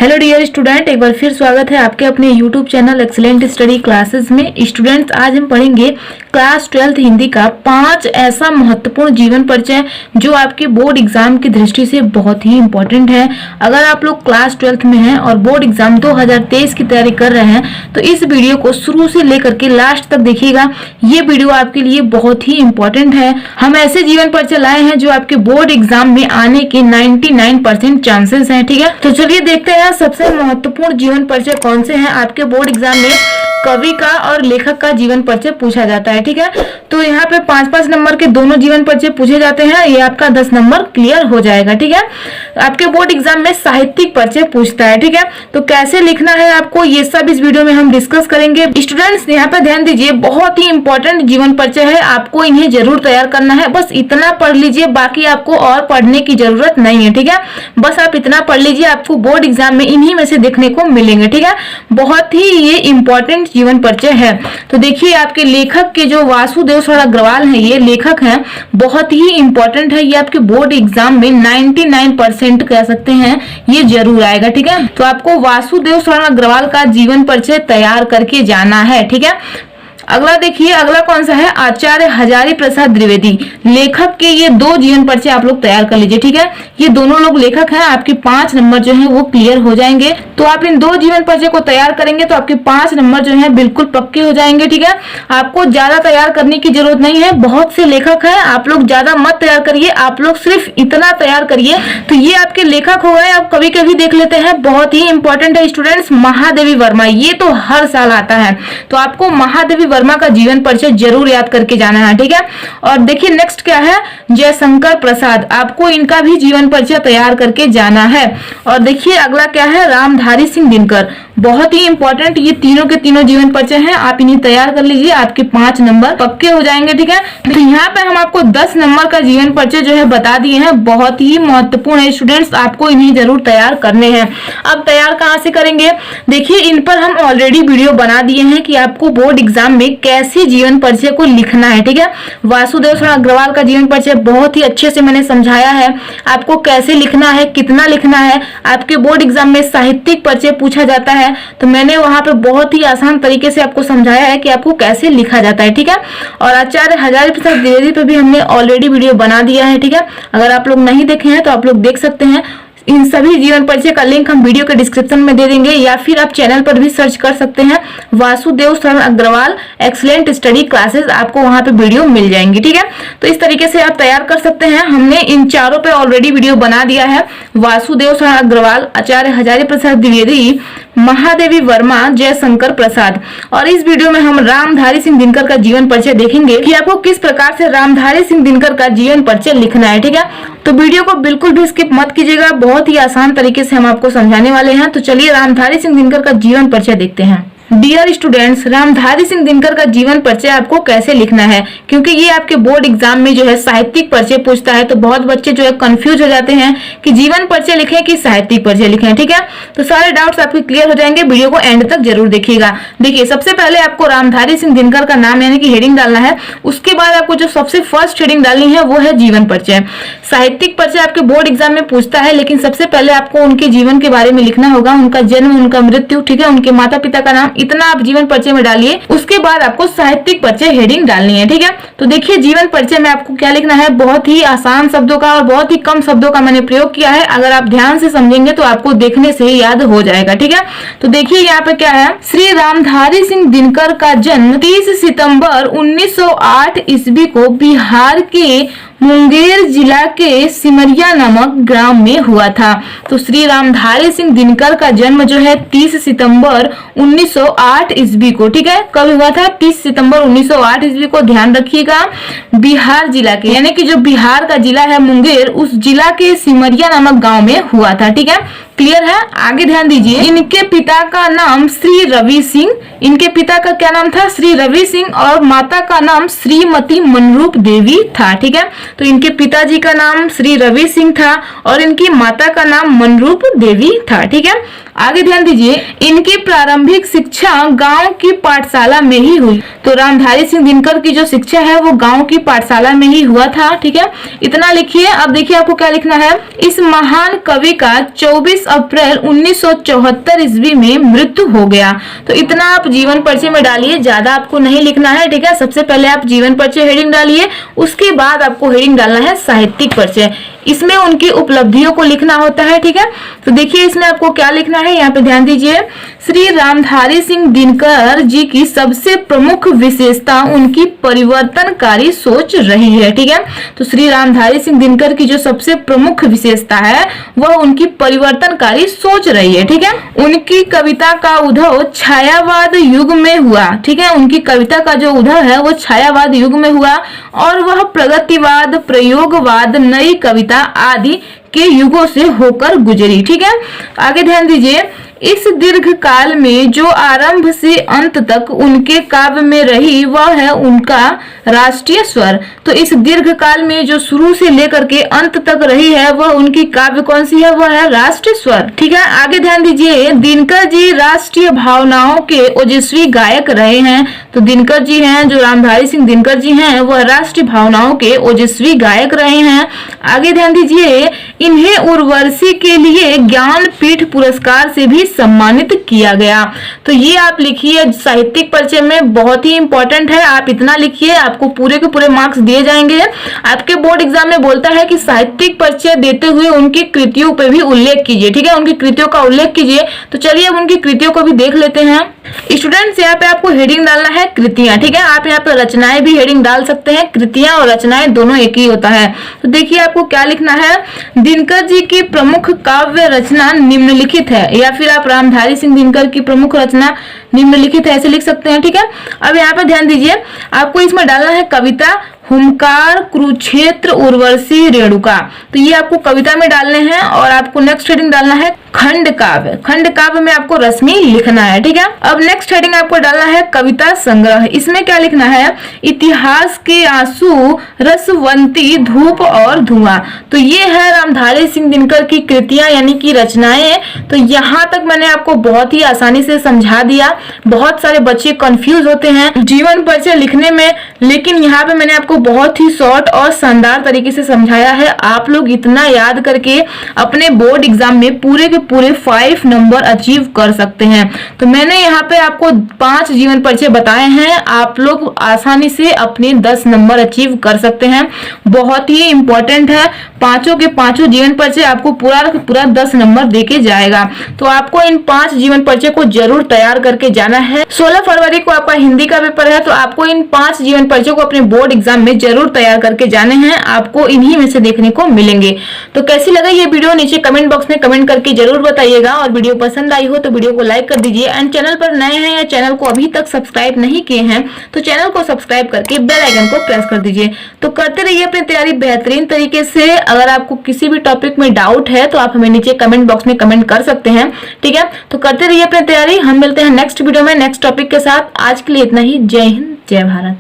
Hello dear student, एक बार फिर स्वागत है आपके अपने YouTube channel excellent study classes में। स्टूडेंट्स, आज हम पढ़ेंगे क्लास 12th हिंदी का 5 ऐसा महत्वपूर्ण जीवन परिचय जो आपके बोर्ड एग्जाम की दृष्टि से बहुत ही इंपॉर्टेंट है। अगर आप लोग क्लास 12th में हैं और बोर्ड एग्जाम 2023 की तैयारी कर रहे हैं तो इस वीडियो को शुरू से लेकर के लास्ट तक देखिएगा। ये वीडियो आपके लिए बहुत ही इंपॉर्टेंट है। हम ऐसे जीवन परिचय लाए हैं जो आपके बोर्ड एग्जाम में आने के 99% चांसेस हैं। ठीक है, तो चलिए देखते हैं सबसे महत्वपूर्ण जीवन परिचय कौन से हैं। आपके बोर्ड एग्जाम में कवि का और लेखक का जीवन परिचय पूछा जाता है। ठीक है, तो यहाँ पे 5-5 नंबर के दोनों जीवन परिचय पूछे जाते हैं। ये आपका 10 नंबर क्लियर हो जाएगा। ठीक है, आपके बोर्ड एग्जाम में साहित्यिक परिचय पूछता है। ठीक है, तो कैसे लिखना है आपको ये सब इस वीडियो में हम डिस्कस करेंगे। स्टूडेंट्स, यहाँ पे ध्यान दीजिए, बहुत ही इंपॉर्टेंट जीवन परिचय है, आपको इन्हें जरूर तैयार करना है। बस इतना पढ़ लीजिए, बाकी आपको और पढ़ने की जरूरत नहीं है। ठीक है, बस आप इतना पढ़ लीजिए, आपको बोर्ड एग्जाम में इन्हीं में से देखने को मिलेंगे। ठीक है, बहुत ही ये इंपॉर्टेंट जीवन परिचय है। तो देखिए, आपके लेखक के जो वासुदेव अग्रवाल हैं, ये लेखक हैं, बहुत ही इंपॉर्टेंट है। ये आपके बोर्ड एग्जाम में 99% कह सकते हैं ये जरूर आएगा। ठीक है, तो आपको वासुदेव अग्रवाल का जीवन परिचय तैयार करके जाना है। ठीक है, अगला देखिए, अगला कौन सा है, आचार्य हजारी प्रसाद द्विवेदी। लेखक के ये 2 जीवन परिचय आप लोग तैयार कर लीजिए। ठीक है, ये दोनों लोग लेखक हैं, आपके 5 नंबर जो है वो क्लियर हो जाएंगे। तो आप इन 2 जीवन परिचय को तैयार करेंगे तो आपके 5 नंबर जो है बिल्कुल पक्के हो जाएंगे। ठीक है, आपको ज्यादा तैयार करने की जरूरत नहीं है, बहुत से लेखक हैं, आप लोग ज्यादा मत तैयार करिए, आप लोग सिर्फ इतना तैयार करिए। तो ये आपके लेखक हो गए। आप कभी कभी देख लेते हैं, बहुत ही इंपॉर्टेंट है स्टूडेंट्स, महादेवी वर्मा। ये तो हर साल आता है, तो आपको महादेवी वर्मा का जीवन परिचय जरूर याद करके जाना है। ठीक है, और देखिए नेक्स्ट क्या है, जयशंकर प्रसाद। आपको इनका भी जीवन परिचय तैयार करके जाना है। और देखिए अगला क्या है, रामधारी सिंह दिनकर। बहुत ही इंपॉर्टेंट, ये तीनों के तीनों जीवन परिचय हैं, आप इन्हें तैयार कर लीजिए, आपके 5 नंबर पक्के हो जाएंगे। ठीक है, तो यहाँ पे हम आपको 10 नंबर का जीवन परिचय जो है बता दिए हैं, बहुत ही महत्वपूर्ण है स्टूडेंट्स, आपको इन्हें जरूर तैयार करने हैं। अब तैयार कहाँ से करेंगे, देखिए इन पर हम ऑलरेडी वीडियो बना दिए हैं कि आपको बोर्ड एग्जाम में कैसे जीवन परिचय को लिखना है। ठीक है, वासुदेव अग्रवाल का जीवन परिचय बहुत ही अच्छे से मैंने समझाया है, आपको कैसे लिखना है, कितना लिखना है। आपके बोर्ड एग्जाम में साहित्यिक परिचय पूछा जाता है, तो मैंने वहां पे बहुत ही आसान तरीके से आपको समझाया है कि आपको कैसे लिखा जाता है। ठीक है, और आचार्य हजारी प्रसाद द्विवेदी पे भी हमने ऑलरेडी वीडियो बना दिया है। ठीक है, अगर आप लोग नहीं देखे हैं तो आप लोग देख सकते हैं। इन सभी जीवन परिचय का लिंक हम वीडियो के डिस्क्रिप्शन में दे देंगे, या फिर आप चैनल पर भी सर्च कर सकते हैं Vasudev Agarwal excellent study classes, आपको वहां पे वीडियो मिल जाएंगी। ठीक है, तो इस तरीके से आप तैयार कर सकते हैं। हमने इन चारों पे ऑलरेडी वीडियो बना दिया है, वासुदेव अग्रवाल, आचार्य हजारी प्रसाद द्विवेदी, महादेवी वर्मा, जयशंकर प्रसाद। और इस वीडियो में हम रामधारी सिंह दिनकर का जीवन परिचय देखेंगे कि आपको किस प्रकार से रामधारी सिंह दिनकर का जीवन परिचय लिखना है। ठीक है, तो वीडियो को बिल्कुल भी स्किप मत कीजिएगा, बहुत ही आसान तरीके से हम आपको समझाने वाले हैं। तो चलिए रामधारी सिंह दिनकर का जीवन परिचय देखते हैं। डियर स्टूडेंट्स, रामधारी सिंह दिनकर का जीवन परिचय आपको कैसे लिखना है, क्योंकि ये आपके बोर्ड एग्जाम में जो है साहित्यिक परिचय पूछता है, तो बहुत बच्चे जो है कंफ्यूज हो जाते हैं कि जीवन परिचय लिखें कि साहित्यिक परिचय लिखें। ठीक है, तो सारे डाउट्स आपके क्लियर हो जाएंगे, वीडियो को एंड तक जरूर देखिएगा। देखिए, सबसे पहले आपको रामधारी सिंह दिनकर का नाम यानी कि हेडिंग डालना है, उसके बाद आपको जो सबसे फर्स्ट हेडिंग डालनी है वो है जीवन परिचय। साहित्यिक परिचय आपके बोर्ड एग्जाम में पूछता है, लेकिन सबसे पहले आपको उनके जीवन के बारे में लिखना होगा, उनका जन्म, उनका मृत्यु, ठीक है, उनके माता पिता का नाम, इतना आप जीवन परिचय में डालिए। उसके बाद आपको साहित्यिक परिचय हेडिंग डालनी है। ठीक है, तो देखिए जीवन परिचय में आपको क्या लिखना है, बहुत ही आसान शब्दों का और बहुत ही कम शब्दों का मैंने प्रयोग किया है। अगर आप ध्यान से समझेंगे तो आपको देखने से ही याद हो जाएगा। ठीक है, तो देखिए यहाँ पे क्या है, श्री रामधारी सिंह दिनकर का जन्म 30 सितंबर 1908 ईस्वी को बिहार के मुंगेर जिला के सिमरिया नामक ग्राम में हुआ था। तो श्री रामधारी सिंह दिनकर का जन्म जो है 30 सितंबर 1908 ईस्वी को, ठीक है, कब हुआ था, 30 सितंबर 1908 ईस्वी को, ध्यान रखिएगा, बिहार जिला के, यानी कि जो बिहार का जिला है मुंगेर, उस जिला के सिमरिया नामक गांव में हुआ था। ठीक है, क्लियर है, आगे ध्यान दीजिए। इनके पिता का नाम श्री रवि सिंह, इनके पिता का क्या नाम था, श्री रवि सिंह, और माता का नाम श्रीमती मनरूप देवी था। ठीक है, तो इनके पिताजी का नाम श्री रवि सिंह था और इनकी माता का नाम मनरूप देवी था। ठीक है, आगे ध्यान दीजिए, इनकी प्रारंभिक शिक्षा गांव की पाठशाला में ही हुई। तो रामधारी सिंह दिनकर की जो शिक्षा है वो गांव की पाठशाला में ही हुआ था। ठीक है, इतना लिखिए। अब देखिए आपको क्या लिखना है, इस महान कवि का 24 अप्रैल 1974 ईस्वी में मृत्यु हो गया। तो इतना आप जीवन परिचय में डालिए, ज्यादा आपको नहीं लिखना है, ठीक है। सबसे पहले आप जीवन परिचय हेडिंग डालिए, उसके बाद आपको हेडिंग डालना है साहित्यिक परिचय। इसमें उनकी उपलब्धियों को लिखना होता है, ठीक है। तो देखिए इसमें आपको क्या लिखना है, यहाँ पे ध्यान दीजिए। श्री रामधारी सिंह दिनकर जी की सबसे प्रमुख विशेषता उनकी परिवर्तनकारी सोच रही है, ठीक है। तो श्री रामधारी सिंह दिनकर की जो सबसे प्रमुख विशेषता है वह उनकी परिवर्तनकारी सोच रही है, ठीक है। उनकी कविता का उद्भव छायावाद युग में हुआ, ठीक है। उनकी कविता का जो उद्भव है वो छायावाद युग में हुआ और वह प्रगतिवाद, प्रयोगवाद, नई कविता आदि के युगों से होकर गुजरी, ठीक है। आगे ध्यान दीजिए। इस दीर्घ काल में जो आरंभ से अंत तक उनके काव्य में रही वह है उनका राष्ट्रीय स्वर। तो इस दीर्घ काल में जो शुरू से लेकर के अंत तक रही है वह उनकी काव्य कौन सी है, वह है राष्ट्रीय स्वर, ठीक है। आगे ध्यान दीजिए। दिनकर जी राष्ट्रीय भावनाओं के ओजस्वी गायक रहे हैं। तो दिनकर जी हैं, जो रामधारी सिंह दिनकर जी हैं, वह राष्ट्रीय भावनाओं के ओजस्वी गायक रहे हैं। आगे ध्यान दीजिए। इन्हें उर्वशी के लिए ज्ञानपीठ पुरस्कार से भी सम्मानित किया गया। तो ये आप लिखिए साहित्यिक परिचय में, बहुत ही इंपॉर्टेंट है। आप इतना लिखिए, आपको पूरे के पूरे मार्क्स दिए जाएंगे। आपके बोर्ड एग्जाम में बोलता है कि साहित्यिक परिचय देते हुए उनकी कृतियों पे भी उल्लेख कीजिए, ठीक है। उनकी कृतियों का उल्लेख कीजिए। तो चलिए अब उनकी कृतियों को भी देख लेते हैं। स्टूडेंट्स यहाँ पे आपको हेडिंग डालना है कृतियां, ठीक है। आप यहाँ पे रचनाएं भी हेडिंग डाल सकते हैं, कृतियां और रचनाएं दोनों एक ही होता है। तो देखिए आपको क्या लिखना है। दिनकर जी की प्रमुख काव्य रचना निम्नलिखित है, या फिर आप रामधारी सिंह दिनकर की प्रमुख रचना निम्नलिखित है ऐसे लिख सकते हैं, ठीक है। अब यहाँ पे ध्यान दीजिए। आपको इसमें डालना है कविता हुंकार, कुरुक्षेत्र, उर्वशी, रेणुका। तो ये आपको कविता में डालने हैं और आपको नेक्स्ट हेडिंग डालना है खंड काव्य। खंड काव्य में आपको रश्मि लिखना है, ठीक है। अब नेक्स्ट हेडिंग आपको डालना है कविता संग्रह। इसमें क्या लिखना है, इतिहास के आंसू, रसवंती, धूप और धुआं। तो ये है रामधारी सिंह दिनकर की कृतियां यानी कि रचनाएं। तो यहाँ तक मैंने आपको बहुत ही आसानी से समझा दिया। बहुत सारे बच्चे कंफ्यूज होते हैं जीवन परिचय लिखने में, लेकिन यहाँ पे मैंने आपको बहुत ही शॉर्ट और शानदार तरीके से समझाया है। आप लोग इतना याद करके अपने बोर्ड एग्जाम में पूरे के पूरे 5 नंबर अचीव कर सकते हैं। तो मैंने यहाँ पे आपको 5 जीवन परिचय बताए हैं, आप लोग आसानी से अपने 10 नंबर अचीव कर सकते हैं। बहुत ही इंपॉर्टेंट है, पांचों के पांचों जीवन परिचय आपको पूरा 10 नंबर देके जाएगा। तो आपको इन 5 जीवन परिचय को जरूर तैयार करके जाना है। 16 फरवरी को आपका हिंदी का पेपर है, तो आपको इन 5 जीवन परिचय को अपने बोर्ड एग्जाम में जरूर तैयार करके जाने हैं। आपको इन्हीं में से देखने को मिलेंगे। तो कैसी लगा ये वीडियो नीचे कमेंट बॉक्स में कमेंट करके जरूर बताइएगा। और वीडियो पसंद आई हो तो वीडियो को लाइक कर दीजिए। एंड चैनल पर नए हैं या चैनल को अभी तक सब्सक्राइब नहीं किए हैं तो चैनल को सब्सक्राइब करके बेल आइकन को प्रेस कर दीजिए। तो करते रहिए अपनी तैयारी बेहतरीन तरीके से। अगर आपको किसी भी टॉपिक में डाउट है तो आप हमें नीचे कमेंट बॉक्स में कमेंट कर सकते हैं, ठीक है। तो करते रहिए अपनी तैयारी। हम मिलते हैं नेक्स्ट वीडियो में नेक्स्ट टॉपिक के साथ। आज के लिए इतना ही। जय हिंद, जय भारत।